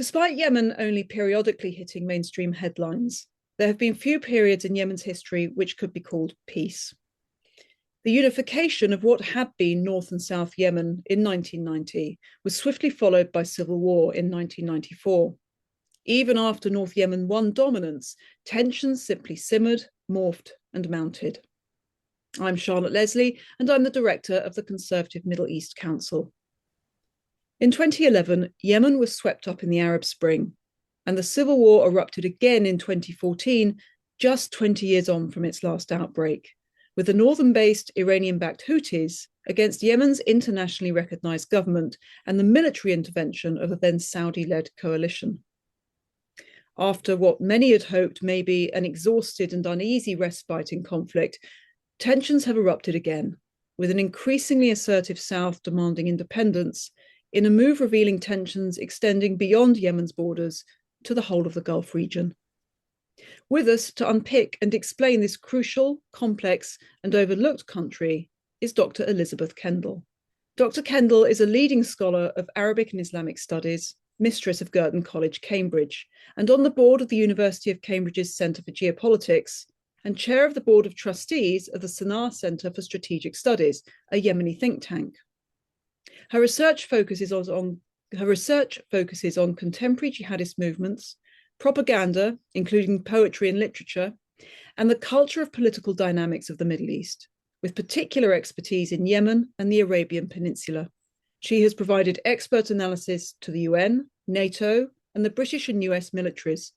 Despite Yemen only periodically hitting mainstream headlines, there have been few periods in Yemen's history which could be called peace. The unification of what had been North and South Yemen in 1990 was swiftly followed by civil war in 1994. Even after North Yemen won dominance, tensions simply simmered, morphed, and mounted. I'm Charlotte Leslie, and I'm the director of the Conservative Middle East Council. In 2011, Yemen was swept up in the Arab Spring, and the civil war erupted again in 2014, just 20 years on from its last outbreak, with the northern-based Iranian-backed Houthis against Yemen's internationally recognized government and the military intervention of a then Saudi-led coalition. After what many had hoped may be an exhausted and uneasy respite in conflict, tensions have erupted again, with an increasingly assertive South demanding independence, in a move revealing tensions extending beyond Yemen's borders to the whole of the Gulf region. With us to unpick and explain this crucial, complex, and overlooked country is Dr Elisabeth Kendall. Dr Kendall is a leading scholar of Arabic and Islamic studies, Mistress of Girton College, Cambridge, and on the board of the University of Cambridge's Centre for Geopolitics, and chair of the Board of Trustees of the Sana'a Centre for Strategic Studies, a Yemeni think tank. Her research focuses on contemporary jihadist movements, propaganda, including poetry and literature, and the culture of political dynamics of the Middle East, with particular expertise in Yemen and the Arabian Peninsula. She has provided expert analysis to the UN, NATO, and the British and US militaries.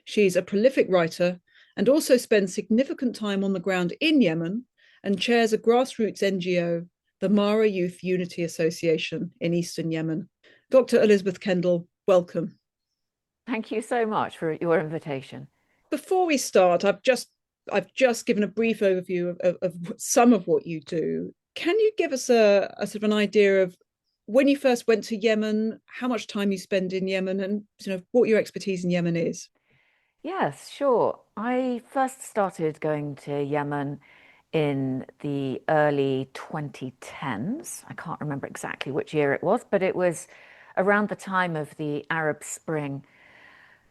She is a prolific writer and also spends significant time on the ground in Yemen and chairs a grassroots NGO, the Mara Youth Unity Association in Eastern Yemen. Dr. Elisabeth Kendall, welcome. Thank you so much for your invitation. Before we start, I've just given a brief overview of some of what you do. Can you give us a sort of an idea of when you first went to Yemen, how much time you spend in Yemen, and what your expertise in Yemen is? Yes, sure. I first started going to Yemen in the early 2010s. I can't remember exactly which year it was, but it was around the time of the Arab Spring,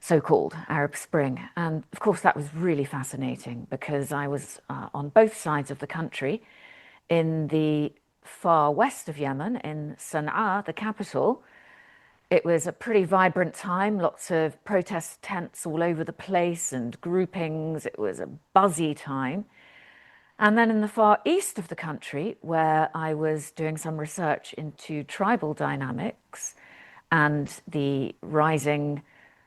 so-called Arab Spring. And of course, that was really fascinating because I was on both sides of the country. In the far west of Yemen, in Sana'a, the capital, it was a pretty vibrant time, lots of protest tents all over the place and groupings. It was a buzzy time. And then in the far east of the country, where I was doing some research into tribal dynamics and the rising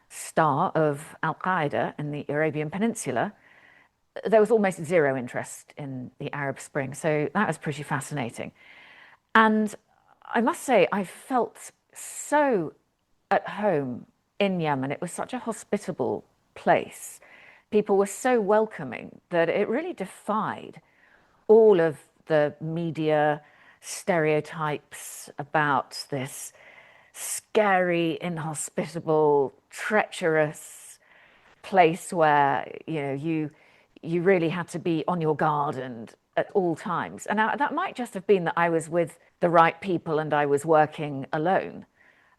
star of Al-Qaeda in the Arabian Peninsula, there was almost zero interest in the Arab Spring. So that was pretty fascinating. And I must say, I felt so at home in Yemen. It was such a hospitable place. People were so welcoming that it really defied all of the media stereotypes about this scary, inhospitable, treacherous place where you really had to be on your guard and at all times. And now, that might just have been that I was with the right people and I was working alone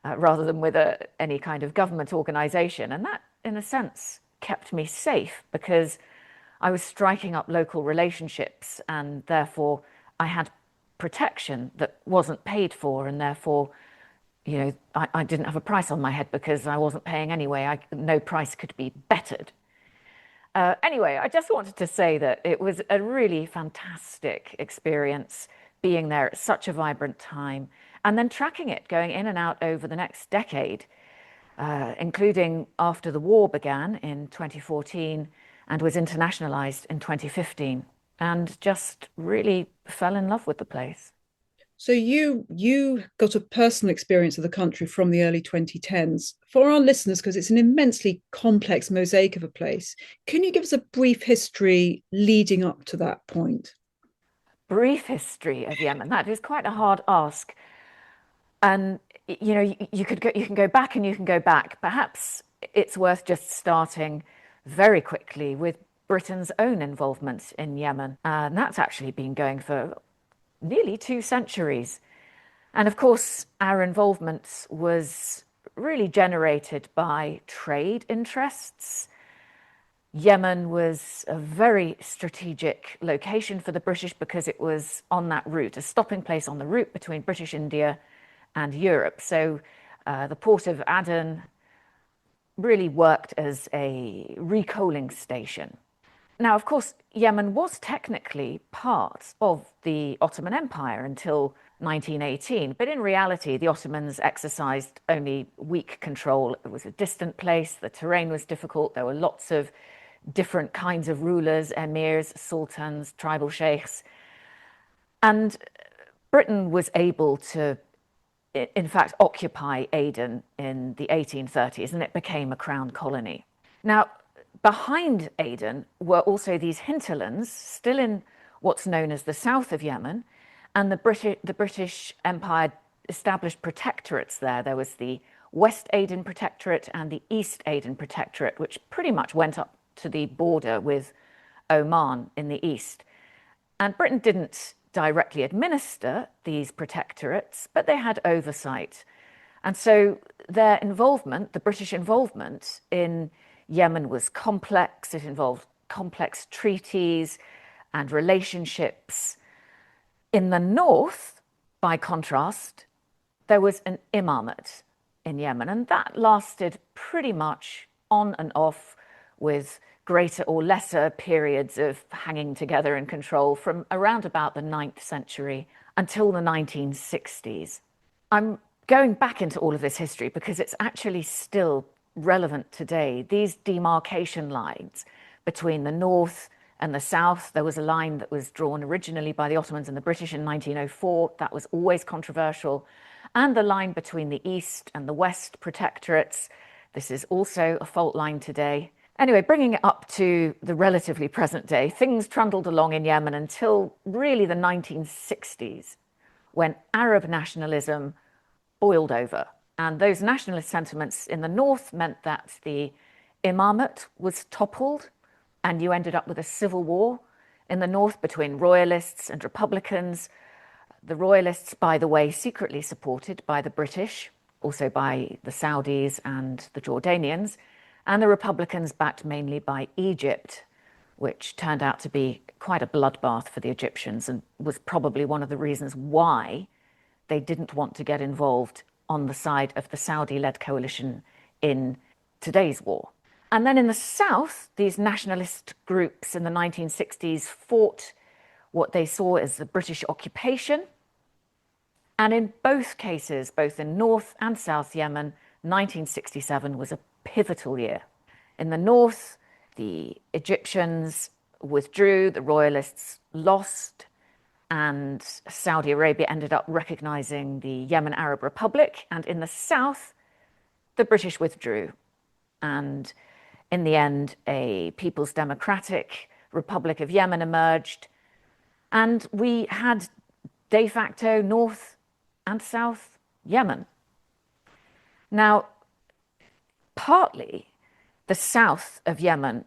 rather than with any kind of government organization. And that, in a sense, kept me safe because I was striking up local relationships and therefore I had protection that wasn't paid for, and therefore I didn't have a price on my head because I wasn't paying anyway. No price could be bettered. Anyway, I just wanted to say that it was a really fantastic experience being there at such a vibrant time and then tracking it going in and out over the next decade, including after the war began in 2014 and was internationalized in 2015, and just really fell in love with the place. So you got a personal experience of the country from the early 2010s. For our listeners, because it's an immensely complex mosaic of a place, can you give us a brief history leading up to that point? Brief history of Yemen. That is quite a hard ask. And you can go back and you can go back. Perhaps it's worth just starting very quickly with Britain's own involvement in Yemen. And that's actually been going for nearly 2 centuries. And of course, our involvement was really generated by trade interests. Yemen was a very strategic location for the British because it was on that route, a stopping place on the route between British India and Europe. So the port of Aden really worked as a recoaling station. Now, of course, Yemen was technically part of the Ottoman Empire until 1918, but in reality, the Ottomans exercised only weak control. It was a distant place, the terrain was difficult, there were lots of different kinds of rulers, emirs, sultans, tribal sheikhs. And Britain was able to, in fact, occupy Aden in the 1830s, and it became a crown colony. Now, behind Aden were also these hinterlands, still in what's known as the south of Yemen, and the British Empire established protectorates there. There was the West Aden Protectorate and the East Aden Protectorate, which pretty much went up to the border with Oman in the east. And Britain didn't directly administer these protectorates, but they had oversight. And so their involvement, the British involvement in Yemen, was complex. It involved complex treaties and relationships. In the north, by contrast, there was an imamate in Yemen, and that lasted pretty much on and off with greater or lesser periods of hanging together in control from around about the 9th century until the 1960s. I'm going back into all of this history because it's actually still relevant today. These demarcation lines between the north and the south, there was a line that was drawn originally by the Ottomans and the British in 1904. That was always controversial. And the line between the east and the west protectorates, this is also a fault line today. Anyway, bringing it up to the relatively present day, things trundled along in Yemen until really the 1960s, when Arab nationalism boiled over. And those nationalist sentiments in the north meant that the imamate was toppled, and you ended up with a civil war in the north between royalists and republicans. The royalists, by the way, secretly supported by the British, also by the Saudis and the Jordanians, and the republicans backed mainly by Egypt, which turned out to be quite a bloodbath for the Egyptians and was probably one of the reasons why they didn't want to get involved on the side of the Saudi-led coalition in today's war. And then in the south, these nationalist groups in the 1960s fought what they saw as the British occupation. And in both cases, both in North and South Yemen, 1967 was a pivotal year. In the north, the Egyptians withdrew, the royalists lost, and Saudi Arabia ended up recognizing the Yemen Arab Republic. And in the south, the British withdrew. And in the end, a People's Democratic Republic of Yemen emerged. And we had de facto North and South Yemen. Now, partly the south of Yemen,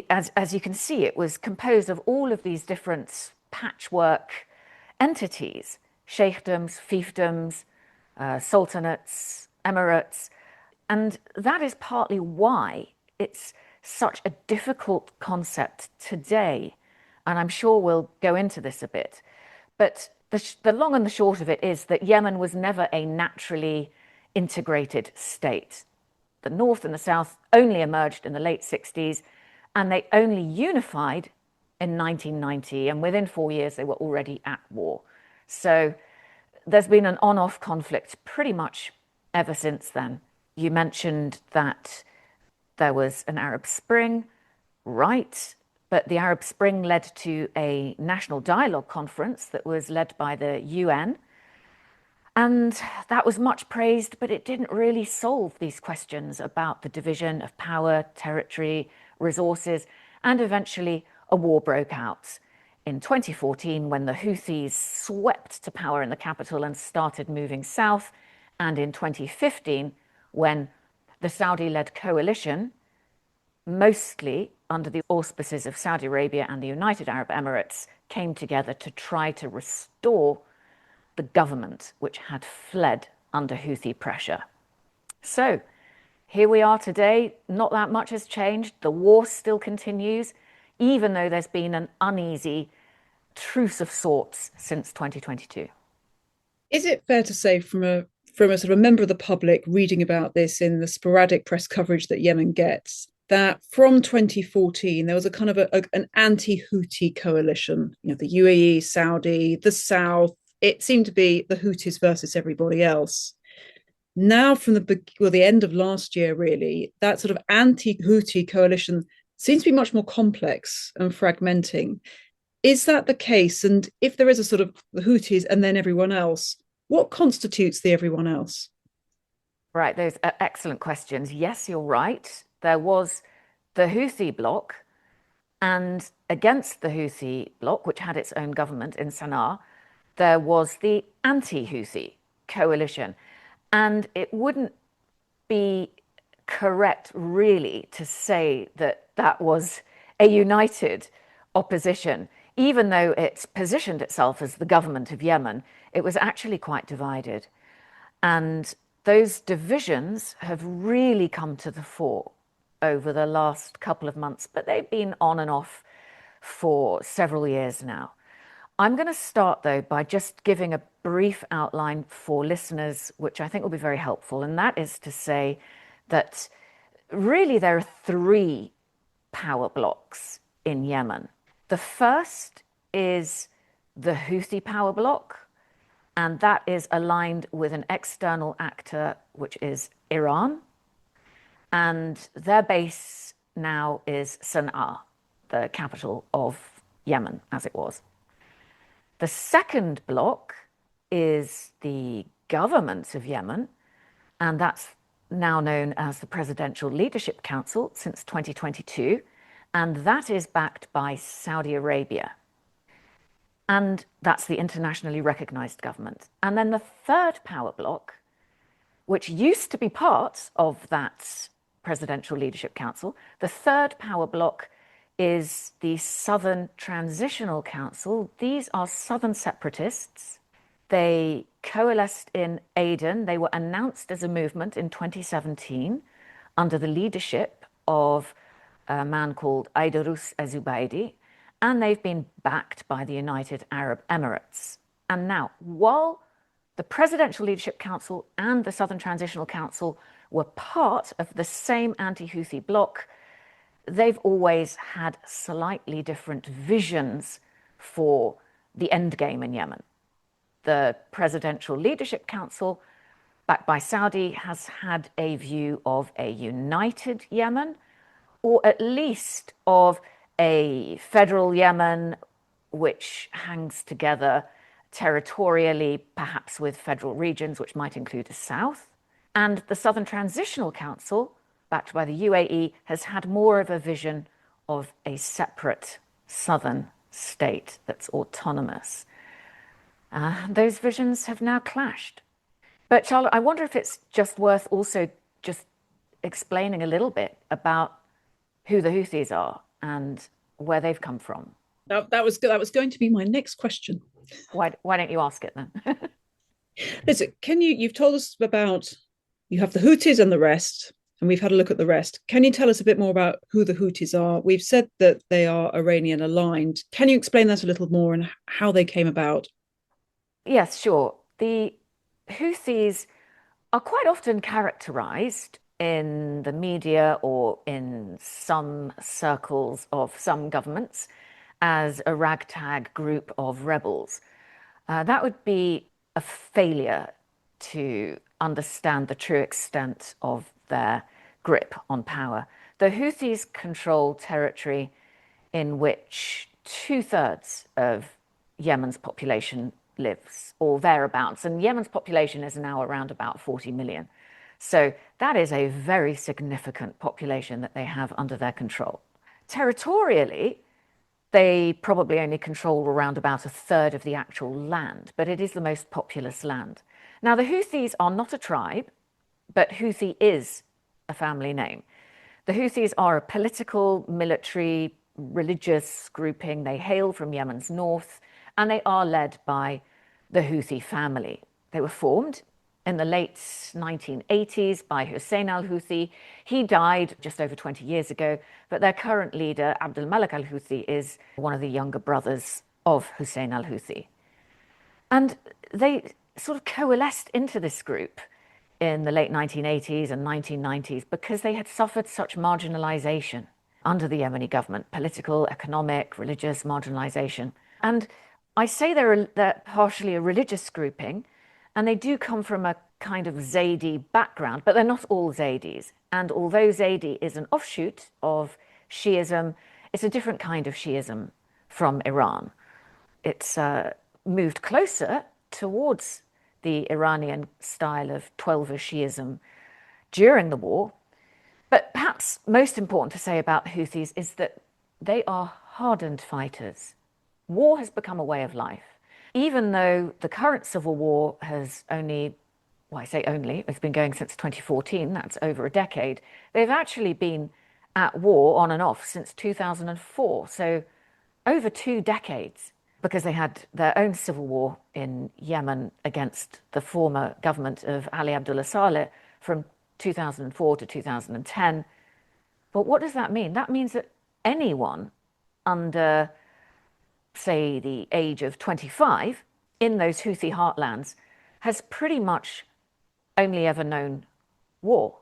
as you can see, it was composed of all of these different patchwork entities, sheikdoms, fiefdoms, sultanates, emirates. And that is partly why it's such a difficult concept today. And I'm sure we'll go into this a bit. But the long and the short of it is that Yemen was never a naturally integrated state. The north and the south only emerged in the late 60s, and they only unified in 1990. And within 4 years, they were already at war. So there's been an on-off conflict pretty much ever since then. You mentioned that there was an Arab Spring, right? But the Arab Spring led to a national dialogue conference that was led by the UN. And that was much praised, but it didn't really solve these questions about the division of power, territory, resources, and eventually a war broke out in 2014 when the Houthis swept to power in the capital and started moving south, and in 2015 when the Saudi-led coalition, mostly under the auspices of Saudi Arabia and the United Arab Emirates, came together to try to restore the government, which had fled under Houthi pressure. So here we are today. Not that much has changed. The war still continues, even though there's been an uneasy truce of sorts since 2022. Is it fair to say, from a sort of a member of the public reading about this in the sporadic press coverage that Yemen gets, that from 2014 there was a kind of an anti-Houthi coalition? You know, the UAE, Saudi, the South. It seemed to be the Houthis versus everybody else. Now, from the end of last year, really, that sort of anti-Houthi coalition seems to be much more complex and fragmenting. Is that the case? And if there is a sort of the Houthis and then everyone else, what constitutes the everyone else? Right, those are excellent questions. Yes, you're right. There was the Houthi bloc, and against the Houthi bloc, which had its own government in Sana'a, there was the anti-Houthi coalition. And it wouldn't be correct, really, to say that that was a united opposition. Even though it positioned itself as the government of Yemen, it was actually quite divided. And those divisions have really come to the fore over the last couple of months, but they've been on and off for several years now. I'm going to start, though, by just giving a brief outline for listeners, which I think will be very helpful. And that is to say that really there are three power blocks in Yemen. The first is the Houthi power bloc, and that is aligned with an external actor, which is Iran. And their base now is Sana'a, the capital of Yemen, as it was. The second block is the government of Yemen, and that's now known as the Presidential Leadership Council since 2022, and that is backed by Saudi Arabia. And that's the internationally recognized government. And then the third power bloc, which used to be part of that Presidential Leadership Council, the third power bloc is the Southern Transitional Council. These are southern separatists. They coalesced in Aden. They were announced as a movement in 2017 under the leadership of a man called Aidarus Azubaidi, and they've been backed by the United Arab Emirates. And now, while the Presidential Leadership Council and the Southern Transitional Council were part of the same anti-Houthi bloc, they've always had slightly different visions for the end game in Yemen. The Presidential Leadership Council, backed by Saudi, has had a view of a united Yemen, or at least of a federal Yemen which hangs together territorially, perhaps with federal regions, which might include the south. And the Southern Transitional Council, backed by the UAE, has had more of a vision of a separate southern state that's autonomous. Those visions have now clashed. But Charlotte, I wonder if it's just worth also just explaining a little bit about who the Houthis are and where they've come from. That was going to be my next question. Why don't you ask it then? Listen, you've told us about, you have the Houthis and the rest, and we've had a look at the rest. Can you tell us a bit more about who the Houthis are? We've said that they are Iranian aligned. Can you explain that a little more and how they came about? Yes, sure. The Houthis are quite often characterized in the media or in some circles of some governments as a ragtag group of rebels. That would be a failure to understand the true extent of their grip on power. The Houthis control territory in which 2/3 of Yemen's population lives, or thereabouts. And Yemen's population is now around about 40 million. So that is a very significant population that they have under their control. Territorially, they probably only control around about 1/3 of the actual land, but it is the most populous land. Now, the Houthis are not a tribe, but Houthi is a family name. The Houthis are a political, military, religious grouping. They hail from Yemen's north, and they are led by the Houthi family. They were formed in the late 1980s by Hussein al-Houthi. He died just over 20 years ago, but their current leader, Abdul Malik al-Houthi, is one of the younger brothers of Hussein al-Houthi. And they sort of coalesced into this group in the late 1980s and 1990s because they had suffered such marginalization under the Yemeni government, political, economic, religious marginalization. And I say they're partially a religious grouping, and they do come from a kind of Zaydi background, but they're not all Zaydis. And although Zaydi is an offshoot of Shiism, it's a different kind of Shiism from Iran. It's moved closer towards the Iranian style of Twelver Shiism during the war. But perhaps most important to say about the Houthis is that they are hardened fighters. War has become a way of life. Even though the current civil war has only, well, I say only, it's been going since 2014, that's over a decade, they've actually been at war on and off since 2004, so over 2 decades, because they had their own civil war in Yemen against the former government of Ali Abdullah Saleh from 2004 to 2010. But what does that mean? That means that anyone under, say, the age of 25 in those Houthi heartlands has pretty much only ever known war.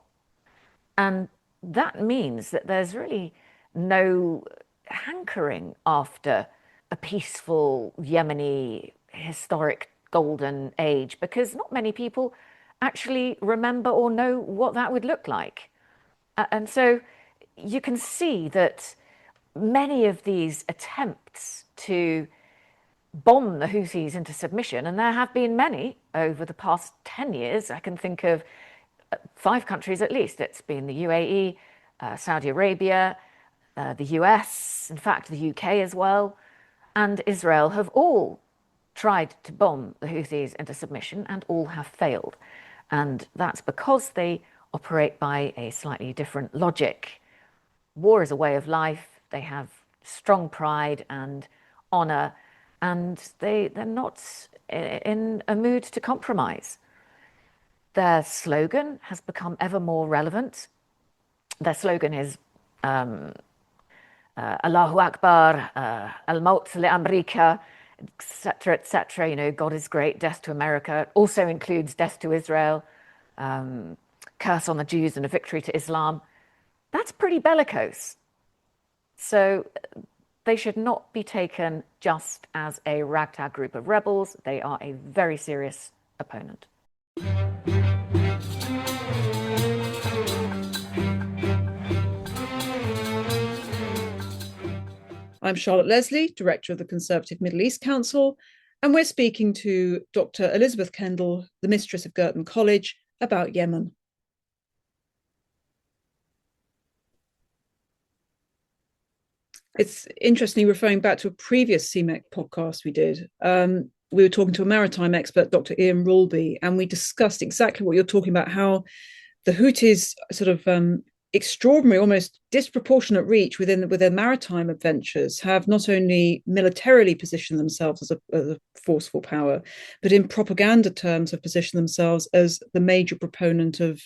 And that means that there's really no hankering after a peaceful Yemeni historic golden age, because not many people actually remember or know what that would look like. And so you can see that many of these attempts to bomb the Houthis into submission, and there have been many over the past 10 years, I can think of 5 countries at least. It's been the UAE, Saudi Arabia, the US, in fact, the UK as well, and Israel have all tried to bomb the Houthis into submission, and all have failed. And that's because they operate by a slightly different logic. War is a way of life. They have strong pride and honor, and they're not in a mood to compromise. Their slogan has become ever more relevant. Their slogan is Allahu Akbar, Al-Maut li-Amrika, etc., etc. You know, God is great, death to America. Also includes death to Israel, curse on the Jews and a victory to Islam. That's pretty bellicose. So they should not be taken just as a ragtag group of rebels. They are a very serious opponent. I'm Charlotte Leslie, Director of the Conservative Middle East Council, and we're speaking to Dr Elisabeth Kendall, the Mistress of Girton College, about Yemen. It's interesting, referring back to a previous CMEC podcast we did. We were talking to a maritime expert, Dr Ian Rulby, and we discussed exactly what you're talking about, how the Houthis sort of extraordinary, almost disproportionate reach within their maritime adventures have not only militarily positioned themselves as a forceful power, but in propaganda terms have positioned themselves as the major proponent of,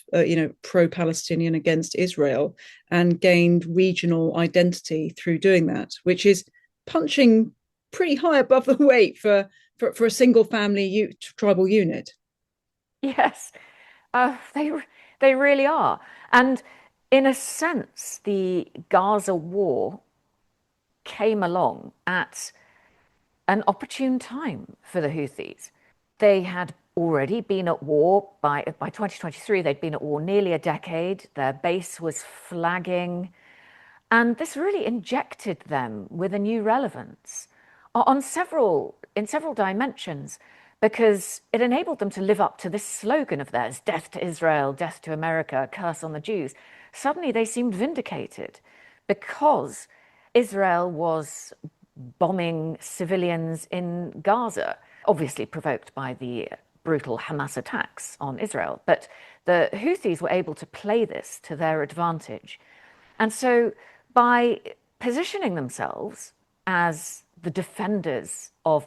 pro-Palestinian against Israel, and gained regional identity through doing that, which is punching pretty high above the weight for a single family tribal unit. Yes, they really are. And in a sense, the Gaza war came along at an opportune time for the Houthis. They had already been at war by 2023, they'd been at war nearly a decade. Their base was flagging, and this really injected them with a new relevance in several dimensions, because it enabled them to live up to this slogan of theirs, death to Israel, death to America, curse on the Jews. Suddenly they seemed vindicated because Israel was bombing civilians in Gaza, obviously provoked by the brutal Hamas attacks on Israel. But the Houthis were able to play this to their advantage. And so by positioning themselves as the defenders of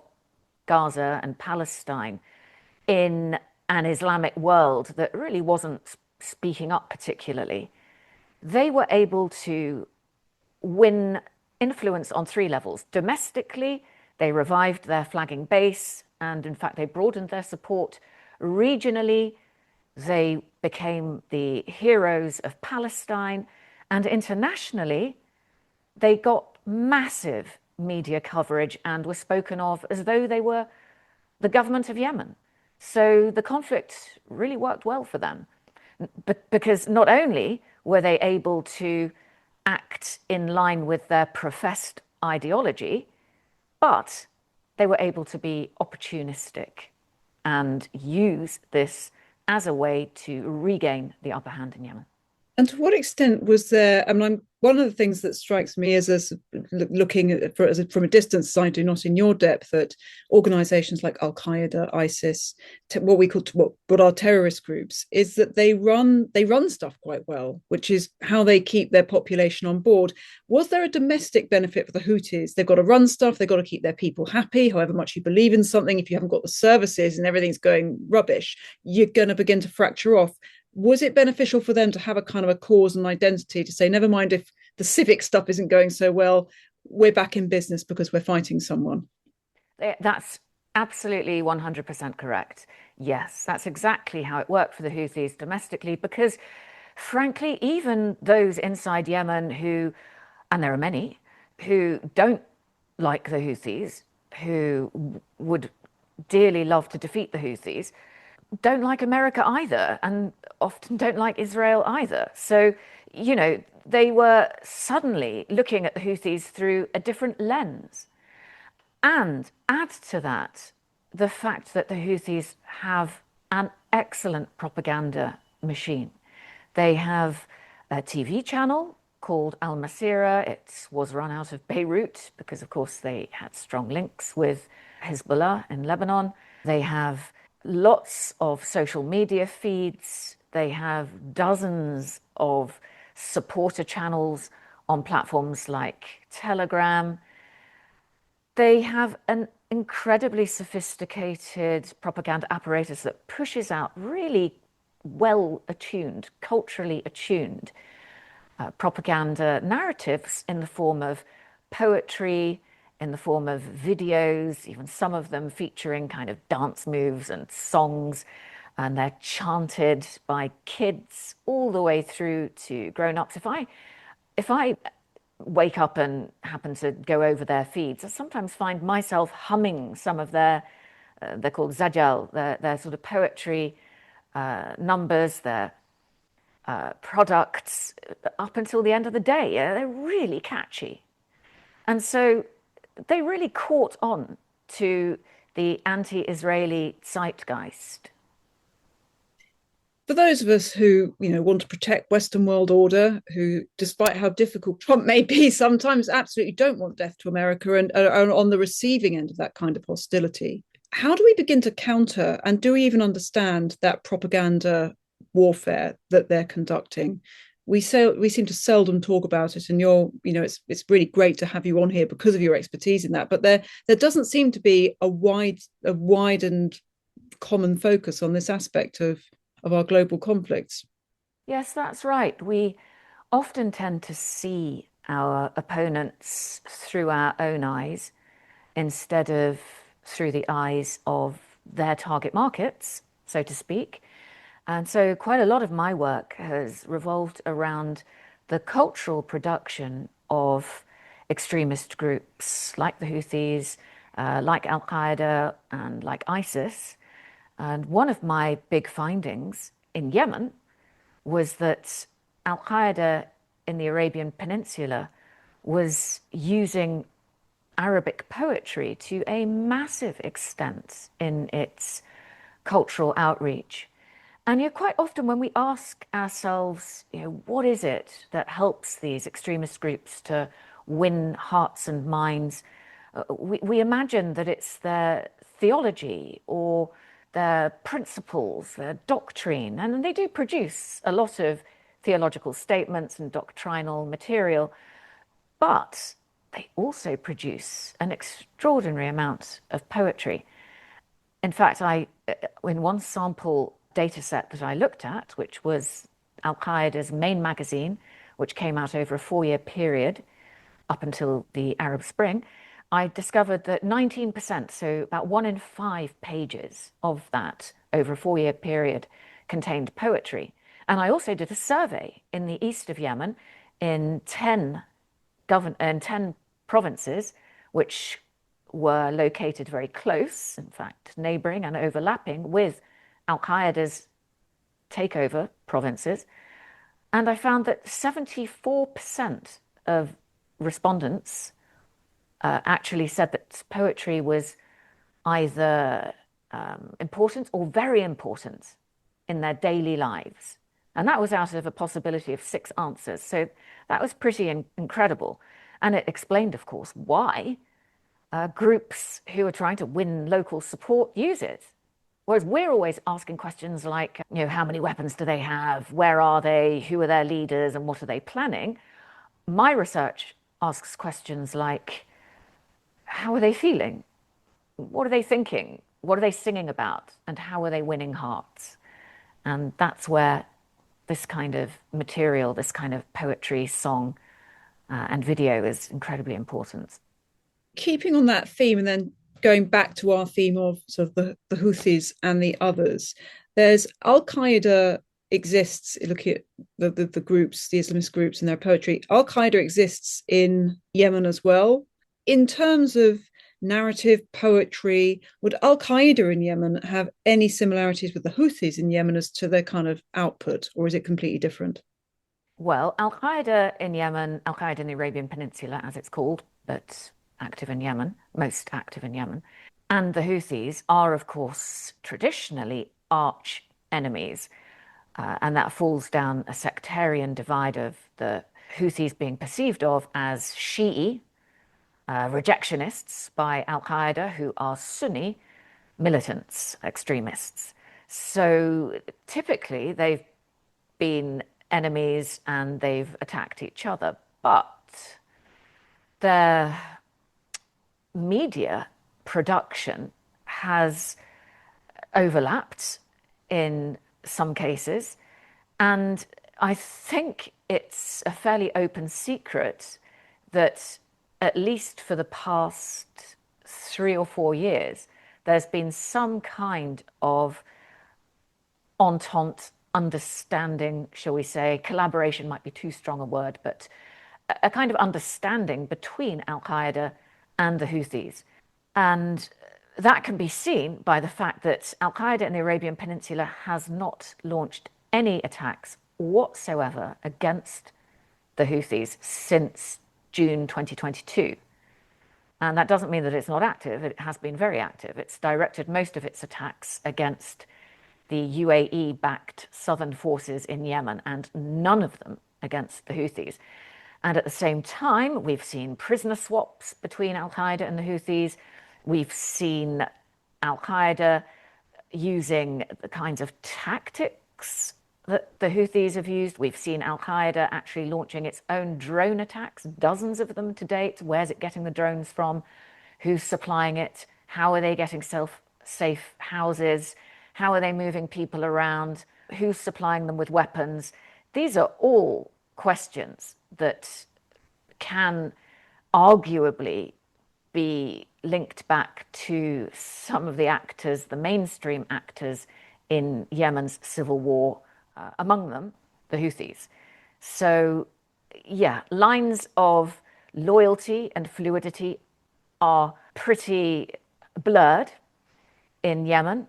Gaza and Palestine in an Islamic world that really wasn't speaking up particularly, they were able to win influence on three levels. Domestically, they revived their flagging base, and in fact, they broadened their support. Regionally, they became the heroes of Palestine, and internationally, they got massive media coverage and were spoken of as though they were the government of Yemen. So the conflict really worked well for them, because not only were they able to act in line with their professed ideology, but they were able to be opportunistic and use this as a way to regain the upper hand in Yemen. And to what extent was there? I mean, one of the things that strikes me as looking at from a distance, as I do not in your depth, at organisations like Al Qaeda, ISIS, what we call what are terrorist groups, is that they run stuff quite well, which is how they keep their population on board. Was there a domestic benefit for the Houthis? They've got to run stuff, they've got to keep their people happy. However much you believe in something, if you haven't got the services and everything's going rubbish, you're going to begin to fracture off. Was it beneficial for them to have a kind of a cause and identity to say, never mind if the civic stuff isn't going so well, we're back in business because we're fighting someone? That's absolutely 100% correct. Yes, that's exactly how it worked for the Houthis domestically, because frankly, even those inside Yemen who, and there are many, who don't like the Houthis, who would dearly love to defeat the Houthis, don't like America either, and often don't like Israel either. So, they were suddenly looking at the Houthis through a different lens. And add to that the fact that the Houthis have an excellent propaganda machine. They have a TV channel called Al Masirah. It was run out of Beirut because, of course, they had strong links with Hezbollah in Lebanon. They have lots of social media feeds. They have dozens of supporter channels on platforms like Telegram. They have an incredibly sophisticated propaganda apparatus that pushes out really well-attuned, culturally attuned propaganda narratives in the form of poetry, in the form of videos, even some of them featuring kind of dance moves and songs, and they're chanted by kids all the way through to grown-ups. If I wake up and happen to go over their feeds, I sometimes find myself humming some of their, they're called zajal, their sort of poetry numbers, their products up until the end of the day. They're really catchy. And so they really caught on to the anti-Israeli zeitgeist. For those of us who want to protect Western world order, who, despite how difficult Trump may be, sometimes absolutely don't want death to America and are on the receiving end of that kind of hostility, how do we begin to counter, and do we even understand that propaganda warfare that they're conducting? We seem to seldom talk about it, and it's really great to have you on here because of your expertise in that. But there doesn't seem to be a wide and common focus on this aspect of our global conflicts. Yes, that's right. We often tend to see our opponents through our own eyes instead of through the eyes of their target markets, so to speak. And so quite a lot of my work has revolved around the cultural production of extremist groups like the Houthis, like Al Qaeda, and like ISIS. And one of my big findings in Yemen was that Al Qaeda in the Arabian Peninsula was using Arabic poetry to a massive extent in its cultural outreach. And quite often when we ask ourselves, what is it that helps these extremist groups to win hearts and minds, we imagine that it's their theology or their principles, their doctrine, and they do produce a lot of theological statements and doctrinal material, but they also produce an extraordinary amount of poetry. In fact, in one sample data set that I looked at, which was Al Qaeda's main magazine, which came out over a 4-year period up until the Arab Spring, I discovered that 19%, so about 1 in 5 pages of that over a 4-year period, contained poetry. And I also did a survey in the east of Yemen in 10 provinces, which were located very close, in fact, neighboring and overlapping with Al Qaeda's takeover provinces. And I found that 74% of respondents actually said that poetry was either important or very important in their daily lives. And that was out of a possibility of 6 answers. So that was pretty incredible. And it explained, of course, why groups who are trying to win local support use it. Whereas we're always asking questions like, how many weapons do they have? Where are they? Who are their leaders? And what are they planning? My research asks questions like, how are they feeling? What are they thinking? What are they singing about? And how are they winning hearts? And that's where this kind of material, this kind of poetry, song, and video is incredibly important. Keeping on that theme and then going back to our theme of sort of the Houthis and the others, there's Al Qaeda exists, look at the groups, the Islamist groups and their poetry. Al Qaeda exists in Yemen as well. In terms of narrative poetry, would Al Qaeda in Yemen have any similarities with the Houthis in Yemen as to their kind of output, or is it completely different? Well, Al Qaeda in Yemen, Al Qaeda in the Arabian Peninsula, as it's called, but active in Yemen, most active in Yemen, and the Houthis are, of course, traditionally arch enemies. And that falls down a sectarian divide of the Houthis being perceived of as Shi'i, rejectionists by Al Qaeda, who are Sunni militants, extremists. So typically they've been enemies and they've attacked each other, but their media production has overlapped in some cases. And I think it's a fairly open secret that, at least for the past 3 or 4 years, there's been some kind of entente, understanding, shall we say, collaboration might be too strong a word, but a kind of understanding between Al Qaeda and the Houthis. And that can be seen by the fact that Al Qaeda in the Arabian Peninsula has not launched any attacks whatsoever against the Houthis since June 2022. And that doesn't mean that it's not active. It has been very active. It's directed most of its attacks against the UAE-backed southern forces in Yemen, and none of them against the Houthis. And at the same time, we've seen prisoner swaps between Al Qaeda and the Houthis. We've seen Al Qaeda using the kinds of tactics that the Houthis have used. We've seen Al Qaeda actually launching its own drone attacks, dozens of them to date. Where's it getting the drones from? Who's supplying it? How are they getting safe houses? How are they moving people around? Who's supplying them with weapons? These are all questions that can arguably be linked back to some of the actors, the mainstream actors in Yemen's civil war, among them the Houthis. So, yeah, lines of loyalty and fluidity are pretty blurred in Yemen.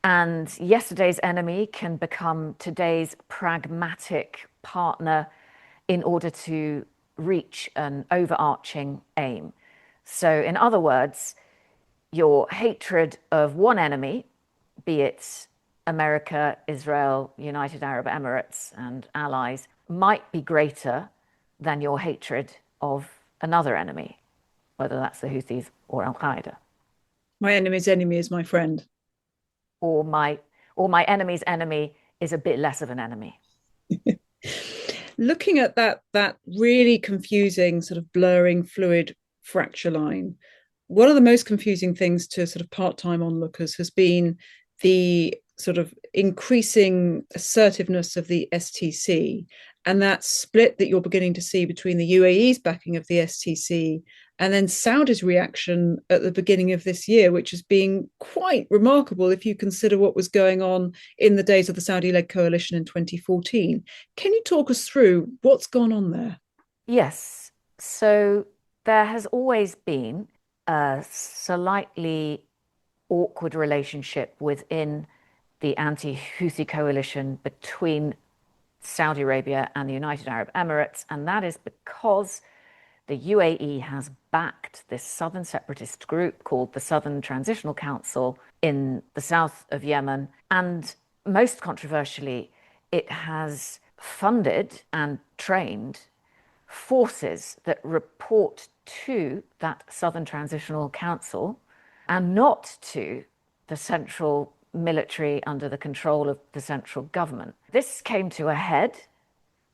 And yesterday's enemy can become today's pragmatic partner in order to reach an overarching aim. So, in other words, your hatred of one enemy, be it America, Israel, United Arab Emirates, and allies, might be greater than your hatred of another enemy, whether that's the Houthis or Al Qaeda. My enemy's enemy is my friend. Or my enemy's enemy is a bit less of an enemy. Looking at that really confusing sort of blurring fluid fracture line, one of the most confusing things to sort of part-time onlookers has been the sort of increasing assertiveness of the STC and that split that you're beginning to see between the UAE's backing of the STC and then Saudi's reaction at the beginning of this year, which has been quite remarkable if you consider what was going on in the days of the Saudi-led coalition in 2014. Can you talk us through what's gone on there? Yes. So there has always been a slightly awkward relationship within the anti-Houthi coalition between Saudi Arabia and the United Arab Emirates, and that is because the UAE has backed this southern separatist group called the Southern Transitional Council in the south of Yemen. And most controversially, it has funded and trained forces that report to that Southern Transitional Council and not to the central military under the control of the central government. This came to a head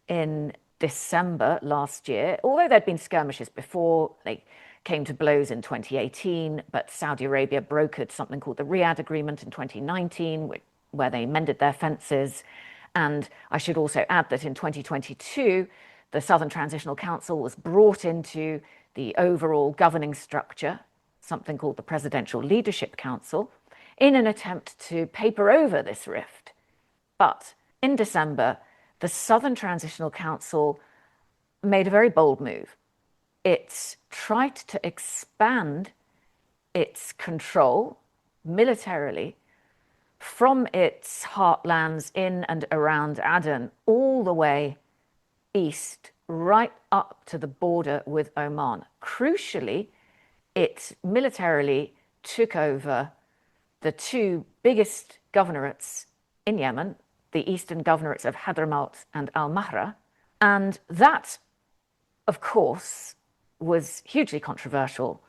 in December last year, although there'd been skirmishes before. They came to blows in 2018, but Saudi Arabia brokered something called the Riyadh Agreement in 2019, where they mended their fences. And I should also add that in 2022, the Southern Transitional Council was brought into the overall governing structure, something called the Presidential Leadership Council, in an attempt to paper over this rift. But in December, the Southern Transitional Council made a very bold move. It tried to expand its control militarily from its heartlands in and around Aden all the way east, right up to the border with Oman. Crucially, it militarily took over the two biggest governorates in Yemen, the eastern governorates of Hadramaut and Al-Mahra. And that, of course, was hugely controversial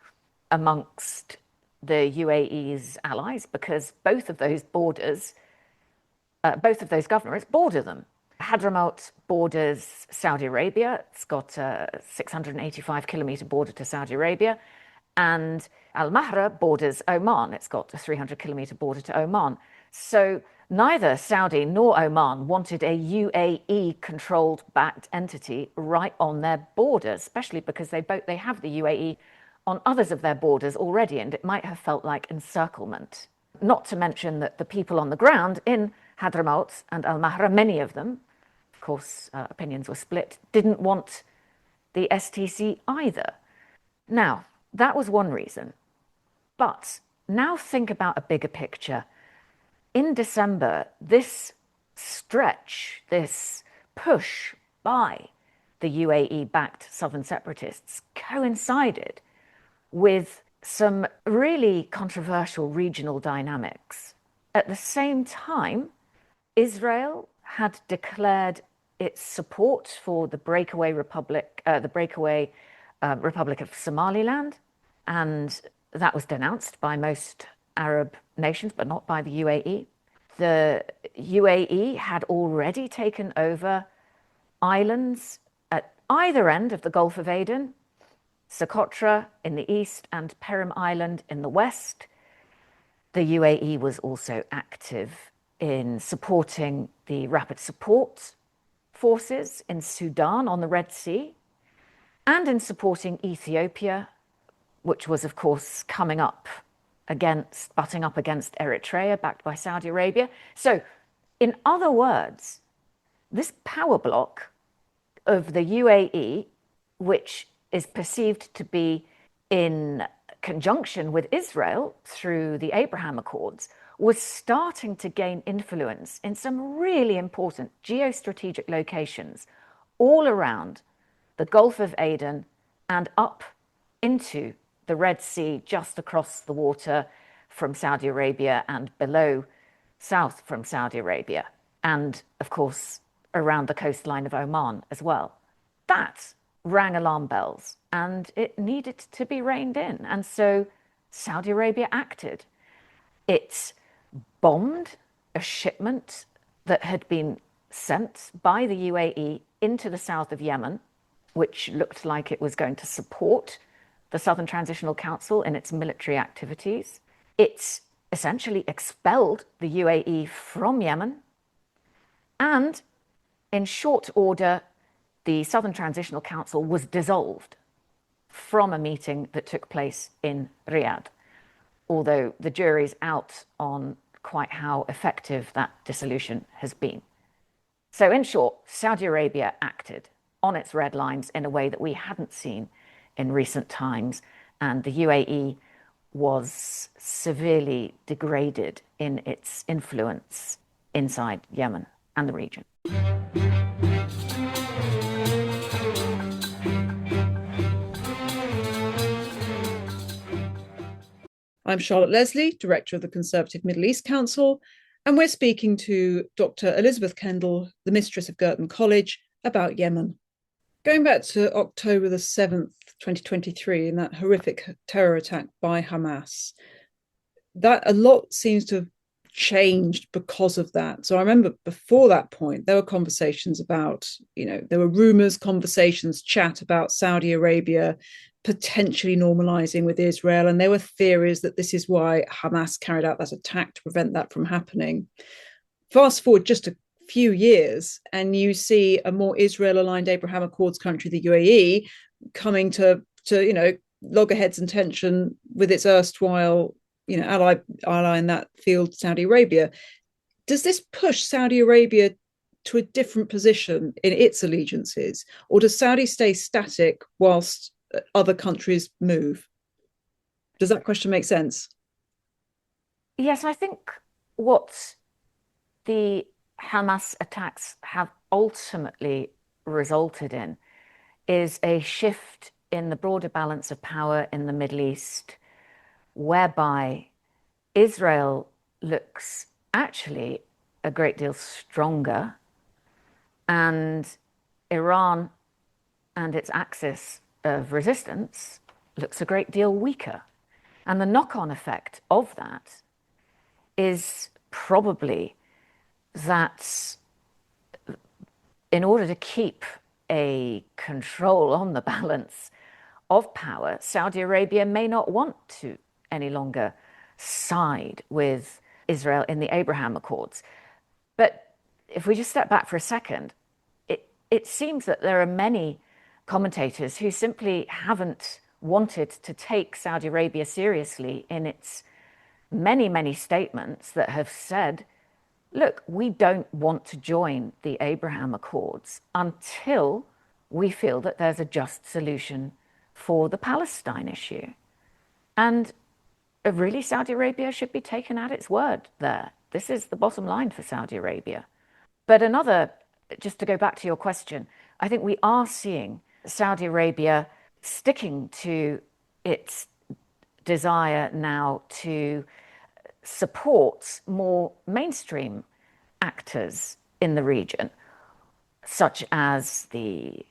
amongst the UAE's allies because both of those governorates border them. Hadramaut borders Saudi Arabia. It's got a 685-kilometer border to Saudi Arabia. And Al-Mahra borders Oman. It's got a 300-kilometer border to Oman. So neither Saudi nor Oman wanted a UAE-controlled backed entity right on their border, especially because they have the UAE on others of their borders already, and it might have felt like encirclement. Not to mention that the people on the ground in Hadramaut and Al-Mahra, many of them, of course, opinions were split, didn't want the STC either. Now, that was one reason. But now think about a bigger picture. In December, this stretch, this push by the UAE-backed southern separatists coincided with some really controversial regional dynamics. At the same time, Israel had declared its support for the breakaway Republic of Somaliland, and that was denounced by most Arab nations, but not by the UAE. The UAE had already taken over islands at either end of the Gulf of Aden, Socotra in the east and Perim Island in the west. The UAE was also active in supporting the rapid support forces in Sudan on the Red Sea and in supporting Ethiopia, which was, of course, butting up against Eritrea, backed by Saudi Arabia. So, in other words, this power bloc of the UAE, which is perceived to be in conjunction with Israel through the Abraham Accords, was starting to gain influence in some really important geostrategic locations all around the Gulf of Aden and up into the Red Sea, just across the water from Saudi Arabia and south from Saudi Arabia, and of course around the coastline of Oman as well. That rang alarm bells, and it needed to be reined in. And so Saudi Arabia acted. It bombed a shipment that had been sent by the UAE into the south of Yemen, which looked like it was going to support the Southern Transitional Council in its military activities. It's essentially expelled the UAE from Yemen, and in short order, the Southern Transitional Council was dissolved from a meeting that took place in Riyadh, although the jury's out on quite how effective that dissolution has been. So in short, Saudi Arabia acted on its red lines in a way that we hadn't seen in recent times, and the UAE was severely degraded in its influence inside Yemen and the region. I'm Charlotte Leslie, Director of the Conservative Middle East Council, and we're speaking to Dr Elisabeth Kendall, the Mistress of Girton College, about Yemen. Going back to October the 7th, 2023, in that horrific terror attack by Hamas, that a lot seems to have changed because of that. So I remember before that point, there were conversations about, there were rumors, conversations, chat about Saudi Arabia potentially normalizing with Israel. And there were theories that this is why Hamas carried out that attack to prevent that from happening. Fast forward just a few years, and you see a more Israel-aligned Abraham Accords country, the UAE, coming to loggerheads and tension with its erstwhile ally in that field, Saudi Arabia. Does this push Saudi Arabia to a different position in its allegiances, or does Saudi stay static whilst other countries move? Does that question make sense? Yes, I think what the Hamas attacks have ultimately resulted in is a shift in the broader balance of power in the Middle East, whereby Israel looks actually a great deal stronger, and Iran and its axis of resistance looks a great deal weaker. And the knock-on effect of that is probably that in order to keep a control on the balance of power, Saudi Arabia may not want to any longer side with Israel in the Abraham Accords. But if we just step back for a second, it seems that there are many commentators who simply haven't wanted to take Saudi Arabia seriously in its many, many statements that have said, look, we don't want to join the Abraham Accords until we feel that there's a just solution for the Palestine issue. And really, Saudi Arabia should be taken at its word there. This is the bottom line for Saudi Arabia. But just to go back to your question, I think we are seeing Saudi Arabia sticking to its desire now to support more mainstream actors in the region, such as in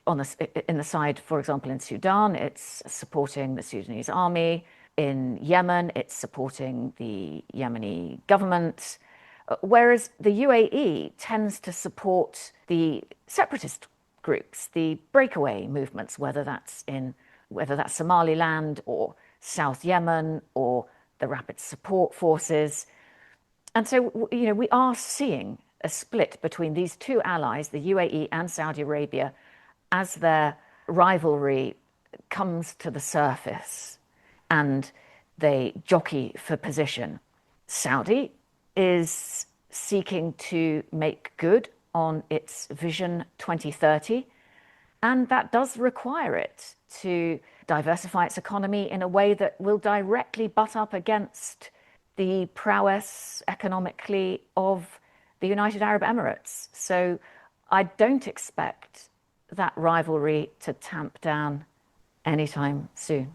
the side, for example, in Sudan, it's supporting the Sudanese army. In Yemen, it's supporting the Yemeni government, whereas the UAE tends to support the separatist groups, the breakaway movements, whether that's Somaliland or South Yemen or the Rapid Support Forces. And so, we are seeing a split between these two allies, the UAE and Saudi Arabia, as their rivalry comes to the surface and they jockey for position. Saudi is seeking to make good on its Vision 2030, and that does require it to diversify its economy in a way that will directly butt up against the prowess economically of the United Arab Emirates. So I don't expect that rivalry to tamp down anytime soon.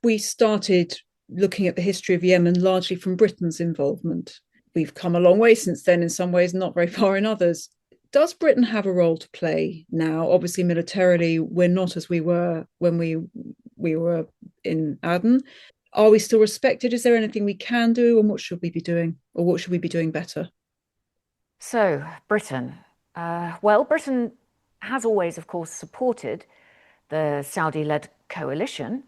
We started looking at the history of Yemen largely from Britain's involvement. We've come a long way since then, in some ways, not very far in others. Does Britain have a role to play now? Obviously, militarily, we're not as we were when we were in Aden. Are we still respected? Is there anything we can do, and what should we be doing, or what should we be doing better? So, Britain. Britain has always, of course, supported the Saudi-led coalition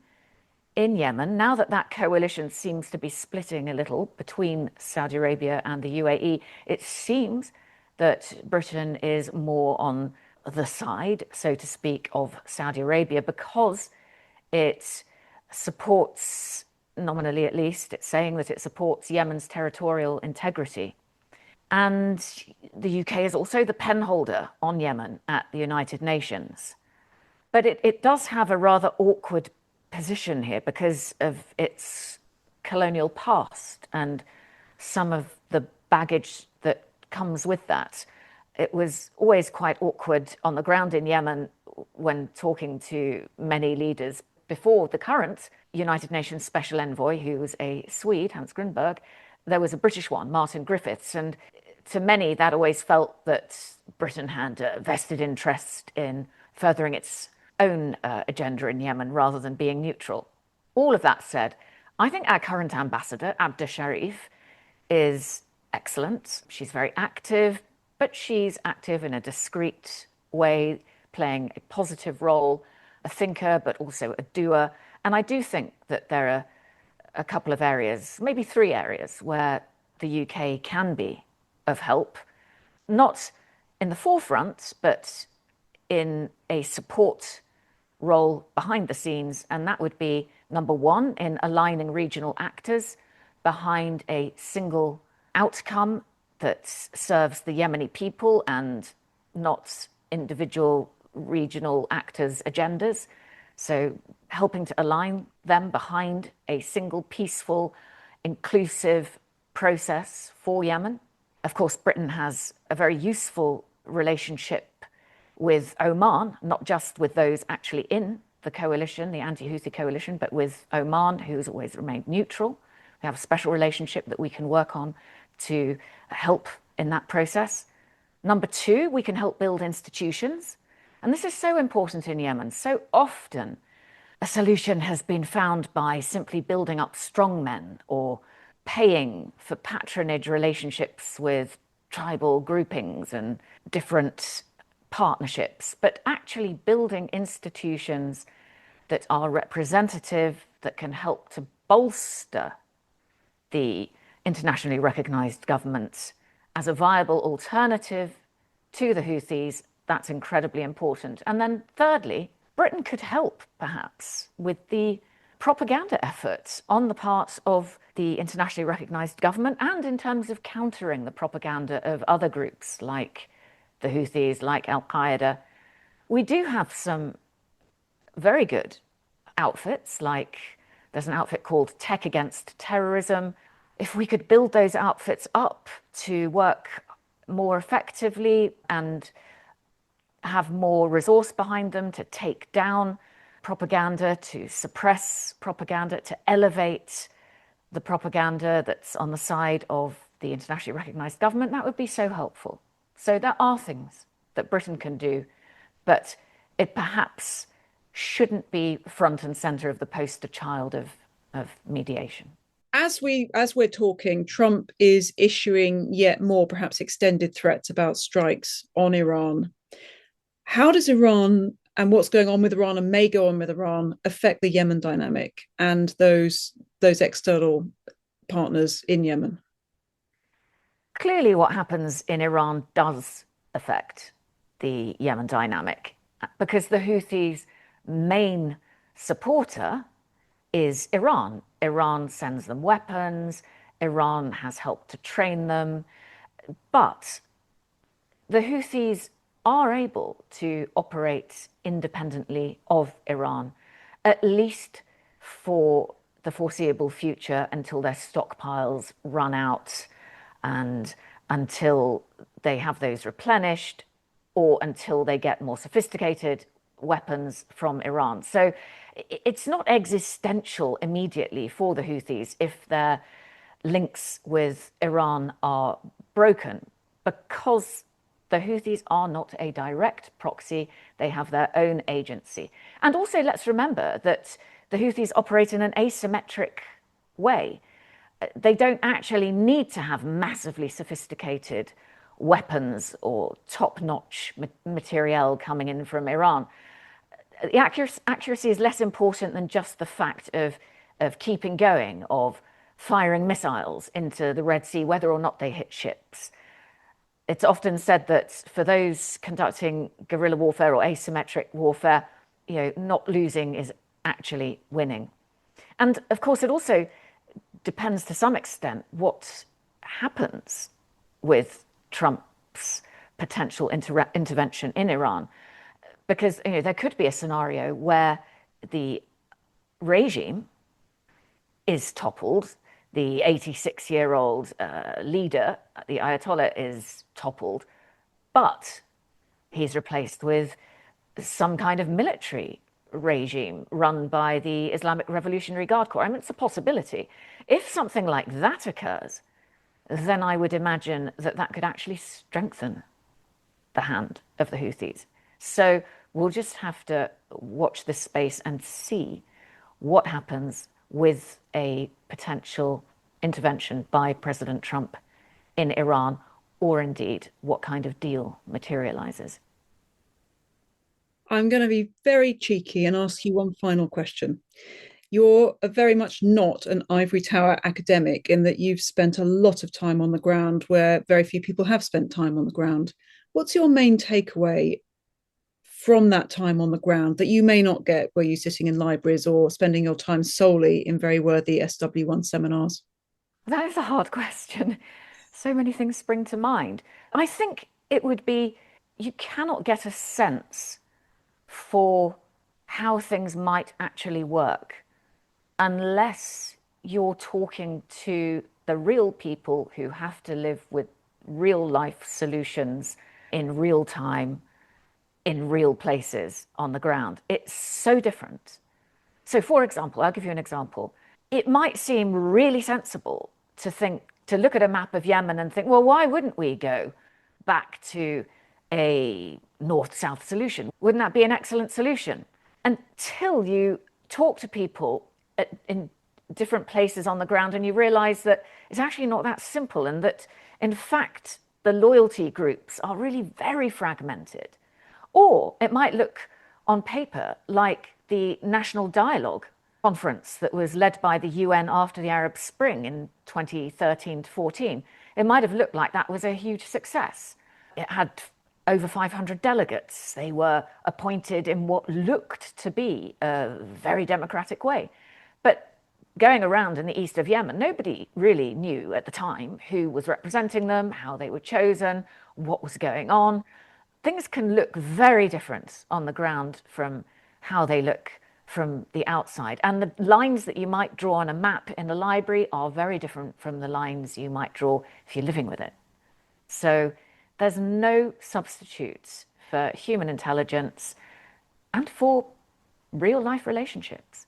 in Yemen, now that that coalition seems to be splitting a little between Saudi Arabia and the UAE, it seems that Britain is more on the side, so to speak, of Saudi Arabia because it supports, nominally at least, it's saying that it supports Yemen's territorial integrity. And the UK is also the penholder on Yemen at the United Nations. But it does have a rather awkward position here because of its colonial past and some of the baggage that comes with that. It was always quite awkward on the ground in Yemen when talking to many leaders before the current United Nations Special Envoy, who was a Swede, Hans Grundberg. There was a British one, Martin Griffiths, and to many that always felt that Britain had a vested interest in furthering its own agenda in Yemen rather than being neutral. All of that said, I think our current ambassador, Abda Sharif, is excellent. She's very active, but she's active in a discreet way, playing a positive role, a thinker, but also a doer. And I do think that there are a couple of areas, maybe 3 areas, where the UK can be of help, not in the forefront, but in a support role behind the scenes. And that would be number 1, in aligning regional actors behind a single outcome that serves the Yemeni people and not individual regional actors' agendas. So helping to align them behind a single peaceful, inclusive process for Yemen. Of course, Britain has a very useful relationship with Oman, not just with those actually in the coalition, the anti-Houthi coalition, but with Oman, who's always remained neutral. We have a special relationship that we can work on to help in that process. Number 2, we can help build institutions. And this is so important in Yemen. So often a solution has been found by simply building up strongmen or paying for patronage relationships with tribal groupings and different partnerships, but actually building institutions that are representative, that can help to bolster the internationally recognized government as a viable alternative to the Houthis. That's incredibly important. And then thirdly, Britain could help perhaps with the propaganda efforts on the part of the internationally recognized government and in terms of countering the propaganda of other groups like the Houthis, like Al-Qaeda. We do have some very good outfits, like there's an outfit called Tech Against Terrorism. If we could build those outfits up to work more effectively and have more resource behind them to take down propaganda, to suppress propaganda, to elevate the propaganda that's on the side of the internationally recognized government, that would be so helpful. So there are things that Britain can do, but it perhaps shouldn't be front and center of the poster child of mediation. As we're talking, Trump is issuing yet more perhaps extended threats about strikes on Iran. How does Iran and what's going on with Iran and may go on with Iran affect the Yemen dynamic and those external partners in Yemen? Clearly, what happens in Iran does affect the Yemen dynamic because the Houthis' main supporter is Iran. Iran sends them weapons. Iran has helped to train them. But the Houthis are able to operate independently of Iran, at least for the foreseeable future until their stockpiles run out and until they have those replenished or until they get more sophisticated weapons from Iran. So it's not existential immediately for the Houthis if their links with Iran are broken, because the Houthis are not a direct proxy. They have their own agency. And also, let's remember that the Houthis operate in an asymmetric way. They don't actually need to have massively sophisticated weapons or top-notch materiel coming in from Iran. the accuracy is less important than just the fact of keeping going, of firing missiles into the Red Sea, whether or not they hit ships. It's often said that for those conducting guerrilla warfare or asymmetric warfare, not losing is actually winning. And of course, it also depends to some extent what happens with Trump's potential intervention in Iran. Because there could be a scenario where the regime is toppled, the 86-year-old leader, the Ayatollah, is toppled, but he's replaced with some kind of military regime run by the Islamic Revolutionary Guard Corps. I mean, it's a possibility. If something like that occurs, then I would imagine that that could actually strengthen the hand of the Houthis. So we'll just have to watch this space and see what happens with a potential intervention by President Trump in Iran, or indeed what kind of deal materializes. I'm going to be very cheeky and ask you one final question. You're very much not an ivory tower academic in that you've spent a lot of time on the ground where very few people have spent time on the ground. What's your main takeaway from that time on the ground that you may not get where you're sitting in libraries or spending your time solely in very worthy SW1 seminars? That is a hard question. So many things spring to mind. I think it would be, you cannot get a sense for how things might actually work unless you're talking to the real people who have to live with real life solutions in real time, in real places on the ground. It's so different. So, for example, I'll give you an example. It might seem really sensible to look at a map of Yemen and think, well, why wouldn't we go back to a north-south solution? Wouldn't that be an excellent solution? Until you talk to people in different places on the ground and you realize that it's actually not that simple, and that, in fact, the loyalty groups are really very fragmented. Or it might look on paper like the National Dialogue Conference that was led by the UN after the Arab Spring in 2013 to 14. It might have looked like that was a huge success. It had over 500 delegates. They were appointed in what looked to be a very democratic way. But going around in the east of Yemen, nobody really knew at the time who was representing them, how they were chosen, what was going on. Things can look very different on the ground from how they look from the outside. And the lines that you might draw on a map in a library are very different from the lines you might draw if you're living with it. So there's no substitutes for human intelligence and for real life relationships.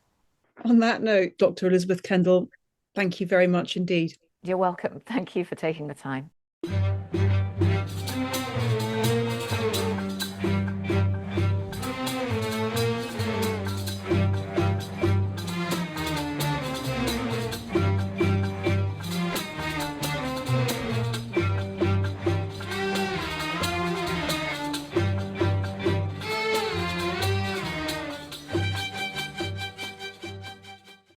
On that note, Dr. Elisabeth Kendall, thank you very much indeed. You're welcome. Thank you for taking the time.